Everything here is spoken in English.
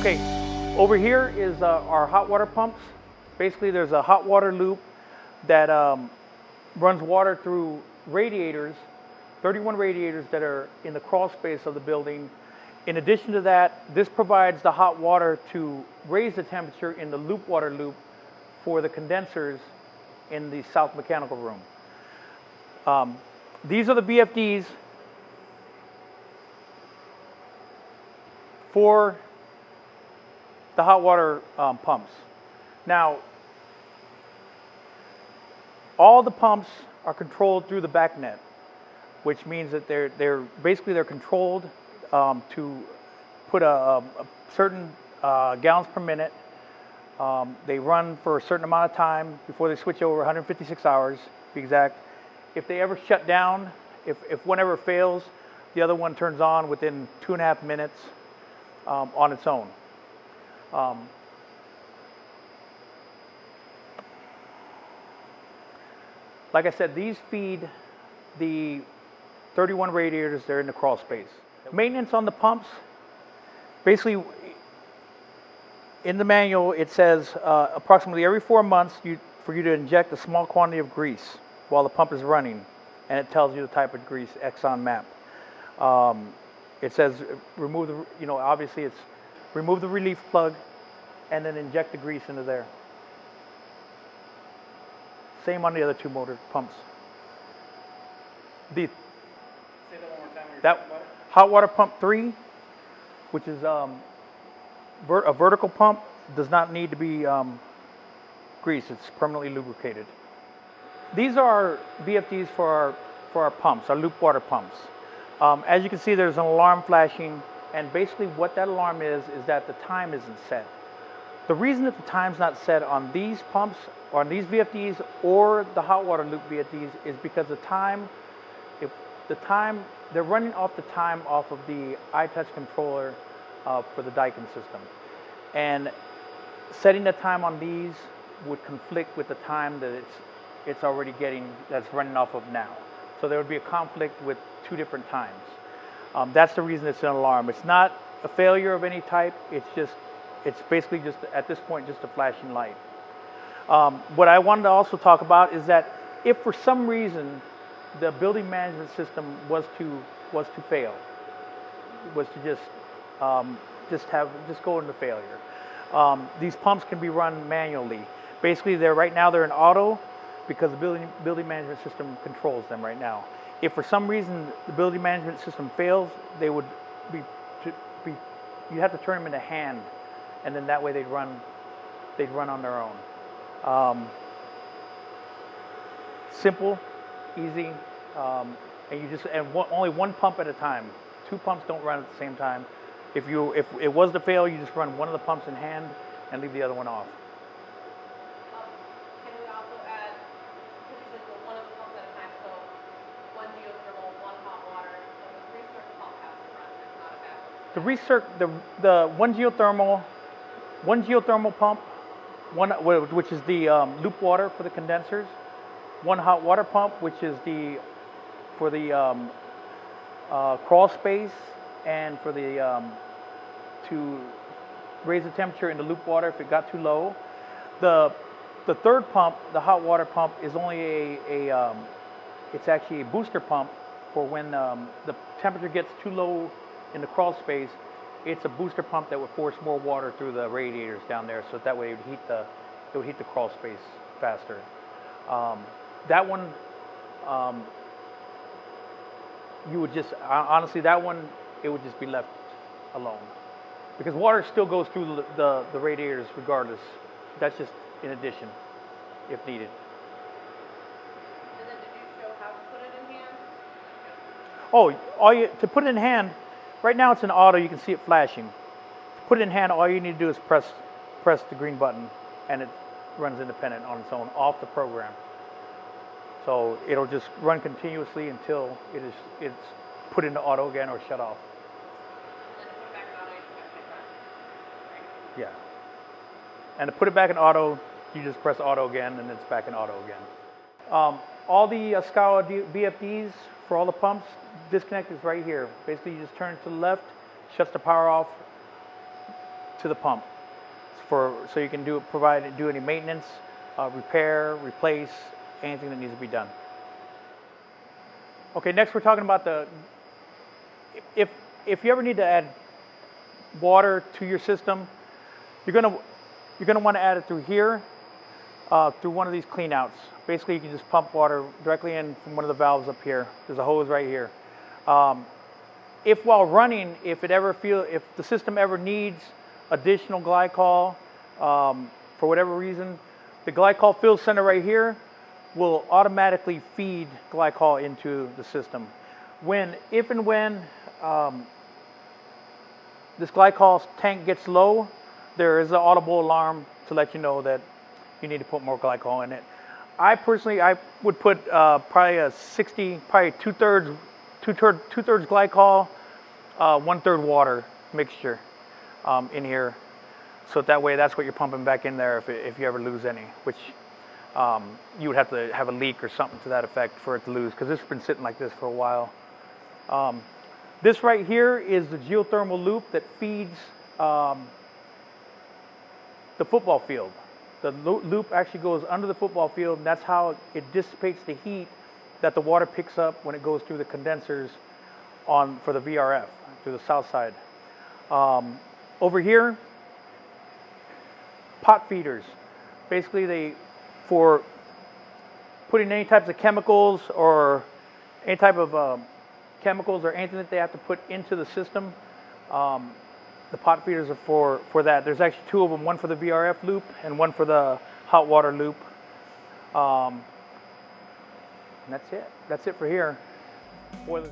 Okay, over here is our hot water pumps. Basically, there's a hot water loop that runs water through radiators, 31 radiators that are in the crawl space of the building. In addition to that, this provides the hot water to raise the temperature in the loop water loop for the condensers in the south mechanical room. These are the VFDs for the hot water pumps. Now, all the pumps are controlled through the back net, which means that they're controlled to put a certain gallons per minute. They run for a certain amount of time before they switch over, 156 hours to be exact. If they ever shut down, if one ever fails, the other one turns on within 2.5 minutes on its own. Like I said, these feed the 31 radiators that are in the crawl space. Maintenance on the pumps, basically in the manual it says approximately every 4 months for you to inject a small quantity of grease while the pump is running, and it tells you the type of grease, Exxon map. It says remove the, obviously it's remove the relief plug and then inject the grease into there. Same on the other two motor pumps. Say that one more time. That hot water pump 3, which is a vertical pump, does not need to be greased. It's permanently lubricated. These are VFDs for our pumps, our loop water pumps. As you can see, there's an alarm flashing, and basically what that alarm is that the time isn't set. The reason that the time's not set on these pumps, or on these VFDs, or the hot water loop VFDs, is because they're running off the time off of the iTouch controller for the Daikin system. And setting the time on these would conflict with the time that it's already getting, that's running off of now. So there would be a conflict with two different times. That's the reason it's an alarm. It's not a failure of any type. It's basically just, at this point, just a flashing light. What I wanted to also talk about is that if for some reason the building management system was to fail, was to just go into failure, these pumps can be run manually. Basically, right now they're in auto because the building management system controls them right now. If for some reason the building management system fails, they would you have to turn them into hand, and then that way they'd run on their own. Simple, easy, and only one pump at a time. Two pumps don't run at the same time. If it was to fail, you just run one of the pumps in hand and leave the other one off. Can we also add, one of the pumps at a time, so one geothermal, one hot water, and the recirc pump has to run, it's not a backup. The one geothermal pump, which is the loop water for the condensers, one hot water pump, which is for the crawl space and for the to raise the temperature in the loop water if it got too low. The third pump, the hot water pump, is only it's actually a booster pump for when the temperature gets too low in the crawl space. It's a booster pump that would force more water through the radiators down there, so that way it would heat the crawl space faster. That one, you would just honestly, that one, it would just be left alone, because water still goes through the radiators regardless. That's just in addition, if needed. And then did you show how to put it in hand? Oh, to put it in hand, right now it's in auto, you can see it flashing. To put it in hand, all you need to do is press the green button, and it runs independent on its own, off the program. So it'll just run continuously until it's put into auto again or shut off. And then to put it back in auto, you just have to hit run, right? Yeah. And to put it back in auto, you just press auto again, and it's back in auto again. All the Skawa VFDs for all the pumps, disconnect is right here. Basically, you just turn to the left, shuts the power off, to the pump so you can do any maintenance, repair, replace, anything that needs to be done. Okay, next we're talking about if you ever need to add water to your system, you're gonna want to add it through here, through one of these clean outs. Basically, you can just pump water directly in from one of the valves up here. There's a hose right here. If while running, if the system ever needs additional glycol, for whatever reason, the glycol fill center right here will automatically feed glycol into the system. If and when this glycol tank gets low, there is an audible alarm to let you know that you need to put more glycol in it. I would put probably two-thirds glycol, one-third water mixture in here. So that way, that's what you're pumping back in there if you ever lose any, which you would have to have a leak or something to that effect for it to lose, because this has been sitting like this for a while. This right here is the geothermal loop that feeds the football field. The loop actually goes under the football field, and that's how it dissipates the heat that the water picks up when it goes through the condensers for the VRF, through the south side. Over here, pot feeders. Basically, for putting any types of chemicals or any type of chemicals or anything that they have to put into the system, the pot feeders are for that. There's actually two of them, one for the VRF loop and one for the hot water loop. And that's it. That's it for here. Boilers.